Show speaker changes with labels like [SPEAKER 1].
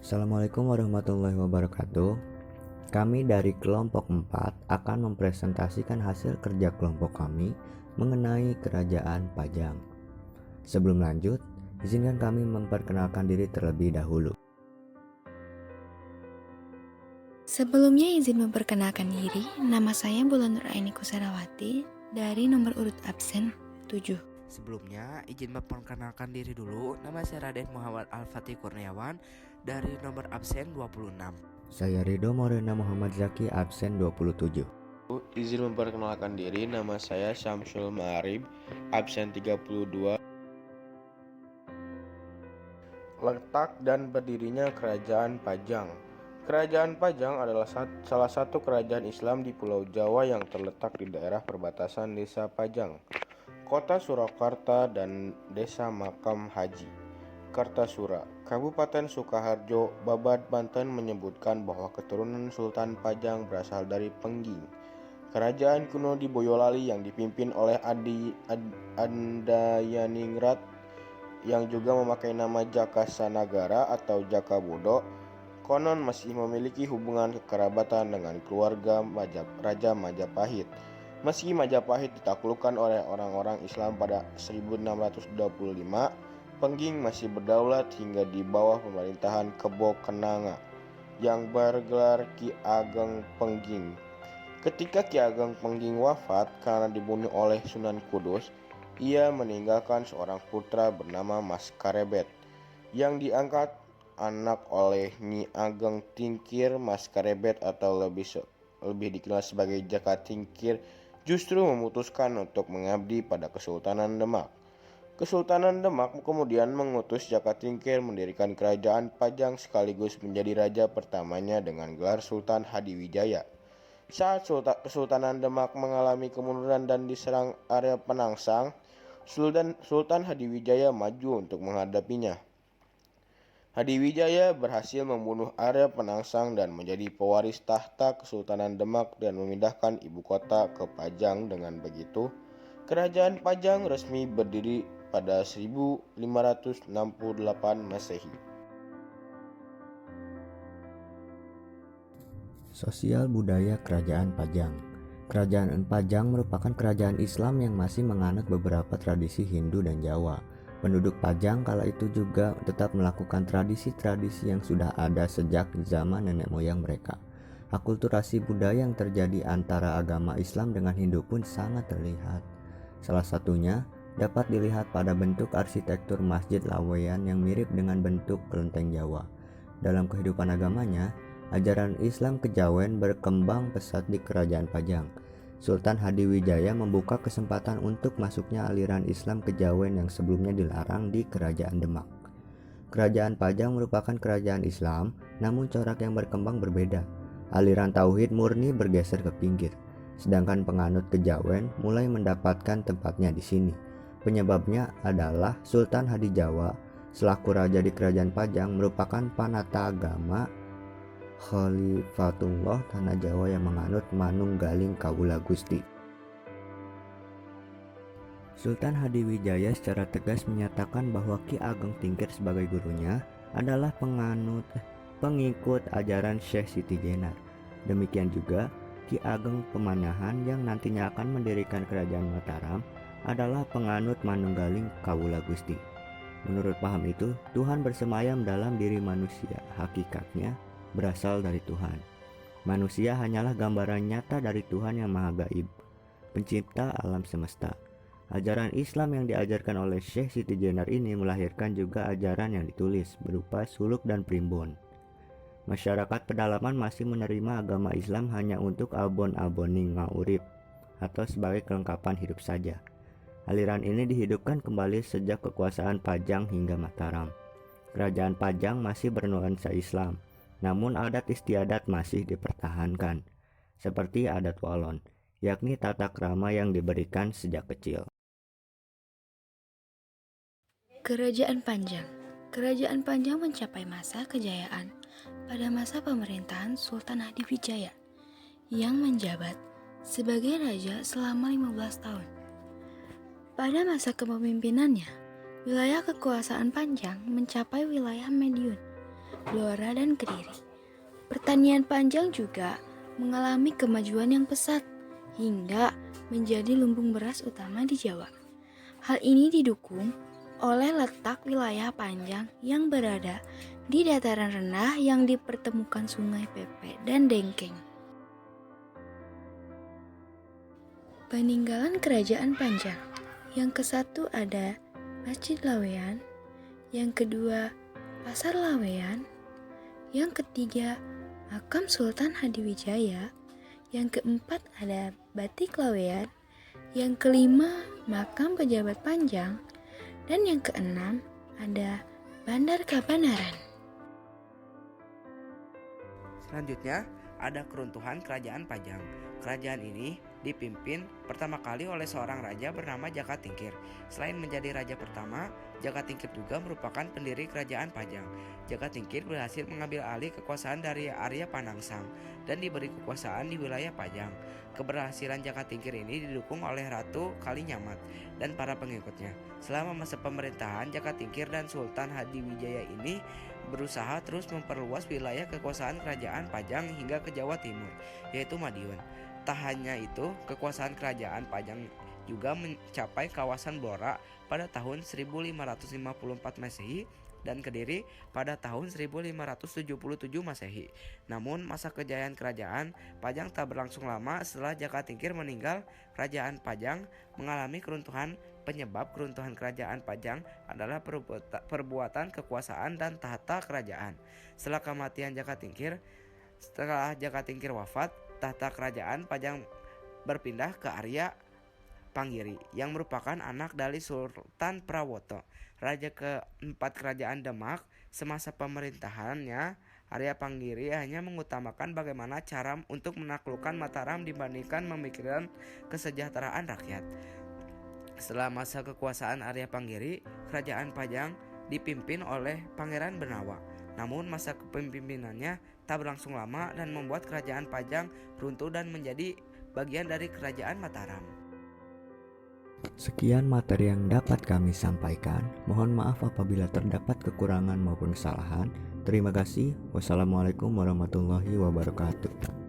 [SPEAKER 1] Assalamualaikum warahmatullahi wabarakatuh. Kami dari kelompok 4 akan mempresentasikan hasil kerja kelompok kami mengenai Kerajaan Pajang. Sebelum lanjut, izinkan kami memperkenalkan diri terlebih dahulu.
[SPEAKER 2] Sebelumnya izin memperkenalkan diri, nama saya Bulan Nuraini Kusarawati dari nomor urut absen 7.
[SPEAKER 3] Sebelumnya, izin memperkenalkan diri dulu. Nama saya Raden Muhammad Al-Fatih Kurniawan dari nomor absen 26.
[SPEAKER 1] Saya Ridho Morena Muhammad Zaki, absen 27.
[SPEAKER 4] Izin memperkenalkan diri, nama saya Syamsul Ma'arib, absen 32. Letak dan berdirinya Kerajaan Pajang. Kerajaan Pajang adalah salah satu kerajaan Islam di Pulau Jawa yang terletak di daerah perbatasan Desa Pajang, Kota Surakarta dan Desa Makam Haji, Kartasura, Kabupaten Sukoharjo, Babat, Banten menyebutkan bahwa keturunan Sultan Pajang berasal dari Pengging, kerajaan kuno di Boyolali yang dipimpin oleh Andayaningrat yang juga memakai nama Jakasanagara atau Jakabodo. Konon masih memiliki hubungan kekerabatan dengan keluarga Raja Majapahit. Meski Majapahit ditaklukkan oleh orang-orang Islam pada 1625, Pengging masih berdaulat hingga di bawah pemerintahan Kebo Kenanga yang bergelar Ki Ageng Pengging. Ketika Ki Ageng Pengging wafat karena dibunuh oleh Sunan Kudus, ia meninggalkan seorang putra bernama Mas Karebet yang diangkat anak oleh Nyi Ageng Tingkir. Mas Karebet atau lebih dikenal sebagai Jaka Tingkir justru memutuskan untuk mengabdi pada Kesultanan Demak. Kesultanan Demak kemudian mengutus Jaka Tingkir mendirikan Kerajaan Pajang sekaligus menjadi raja pertamanya dengan gelar Sultan Hadiwijaya. Saat Kesultanan Demak mengalami kemunduran dan diserang Arya Penangsang, Sultan Hadiwijaya maju untuk menghadapinya. Hadiwijaya berhasil membunuh Arya Penangsang dan menjadi pewaris tahta Kesultanan Demak dan memindahkan ibu kota ke Pajang. Dengan begitu, Kerajaan Pajang resmi berdiri pada 1568 Masehi.
[SPEAKER 1] Sosial budaya Kerajaan Pajang. Kerajaan Pajang merupakan kerajaan Islam yang masih menganut beberapa tradisi Hindu dan Jawa. Penduduk Pajang kala itu juga tetap melakukan tradisi-tradisi yang sudah ada sejak zaman nenek moyang mereka. Akulturasi budaya yang terjadi antara agama Islam dengan Hindu pun sangat terlihat. Salah satunya dapat dilihat pada bentuk arsitektur Masjid Laweyan yang mirip dengan bentuk kelenteng Jawa. Dalam kehidupan agamanya, ajaran Islam Kejawen berkembang pesat di Kerajaan Pajang. Sultan Hadiwijaya membuka kesempatan untuk masuknya aliran Islam Kejawen yang sebelumnya dilarang di Kerajaan Demak. Kerajaan Pajang merupakan kerajaan Islam, namun corak yang berkembang berbeda. Aliran Tauhid murni bergeser ke pinggir, sedangkan penganut Kejawen mulai mendapatkan tempatnya di sini. Penyebabnya adalah Sultan Hadijawa selaku raja di Kerajaan Pajang merupakan panata agama Khalifatullah Tanah Jawa yang menganut Manunggaling Kawula Gusti. Sultan Hadiwijaya secara tegas menyatakan bahwa Ki Ageng Tingkir sebagai gurunya adalah pengikut ajaran Syekh Siti Jenar. Demikian juga Ki Ageng Pemanahan yang nantinya akan mendirikan Kerajaan Mataram adalah penganut Manunggaling Kawula Gusti. Menurut paham itu, Tuhan bersemayam dalam diri manusia. Hakikatnya berasal dari Tuhan. Manusia hanyalah gambaran nyata dari Tuhan yang Maha Gaib, pencipta alam semesta. Ajaran Islam yang diajarkan oleh Syekh Siti Jenar ini melahirkan juga ajaran yang ditulis berupa suluk dan primbon. Masyarakat pedalaman masih menerima agama Islam hanya untuk abon-aboning ngaurip atau sebagai kelengkapan hidup saja. Aliran ini dihidupkan kembali sejak kekuasaan Pajang hingga Mataram. Kerajaan Pajang masih bernuansa Islam, namun adat istiadat masih dipertahankan, seperti adat Walon, yakni tata krama yang diberikan sejak kecil.
[SPEAKER 2] Kerajaan Panjang. Kerajaan Panjang mencapai masa kejayaan pada masa pemerintahan Sultan Hadiwijaya yang menjabat sebagai raja selama 15 tahun. Pada masa kepemimpinannya, wilayah kekuasaan Panjang mencapai wilayah Madiun Blora, dan Kediri. Pertanian Panjang juga mengalami kemajuan yang pesat hingga menjadi lumbung beras utama di Jawa. Hal ini didukung oleh letak wilayah Panjang yang berada di dataran rendah yang dipertemukan Sungai Pepe dan Dengkeng. Peninggalan Kerajaan Panjang. Yang ke-1 ada Masjid Laweyan, yang kedua Pasar Laweyan, yang ketiga Makam Sultan Hadiwijaya, yang keempat ada Batik Laweyan, yang kelima Makam Pejabat Panjang, dan yang keenam ada Bandar Kabanaran.
[SPEAKER 3] Selanjutnya ada keruntuhan Kerajaan Pajang. Kerajaan ini dipimpin pertama kali oleh seorang raja bernama Jaka Tingkir. Selain menjadi raja pertama, Jaka Tingkir juga merupakan pendiri Kerajaan Pajang. Jaka Tingkir berhasil mengambil alih kekuasaan dari Arya Panangsang dan diberi kekuasaan di wilayah Pajang. Keberhasilan Jaka Tingkir ini didukung oleh Ratu Kalinyamat dan para pengikutnya. Selama masa pemerintahan Jaka Tingkir dan Sultan Hadiwijaya ini berusaha terus memperluas wilayah kekuasaan Kerajaan Pajang hingga ke Jawa Timur, yaitu Madiun. Tak hanya itu, kekuasaan Kerajaan Pajang juga mencapai kawasan Blora pada tahun 1554 Masehi dan Kediri pada tahun 1577 Masehi. Namun masa kejayaan Kerajaan Pajang tak berlangsung lama. Setelah Jaka Tingkir meninggal, Kerajaan Pajang mengalami keruntuhan. Penyebab keruntuhan Kerajaan Pajang adalah perbuatan kekuasaan dan tahta kerajaan. Setelah kematian Jaka Tingkir, wafat, tahta Kerajaan Pajang berpindah ke Arya Panggiri yang merupakan anak dari Sultan Prawoto, raja keempat Kerajaan Demak. Semasa pemerintahannya, Arya Panggiri hanya mengutamakan bagaimana cara untuk menaklukkan Mataram dibandingkan memikirkan kesejahteraan rakyat. Setelah masa kekuasaan Arya Panggiri, Kerajaan Pajang dipimpin oleh Pangeran Benawa. Namun masa kepemimpinannya tak berlangsung lama dan membuat Kerajaan Pajang runtuh dan menjadi bagian dari Kerajaan Mataram.
[SPEAKER 1] Sekian materi yang dapat kami sampaikan. Mohon maaf apabila terdapat kekurangan maupun kesalahan. Terima kasih. Wassalamualaikum warahmatullahi wabarakatuh.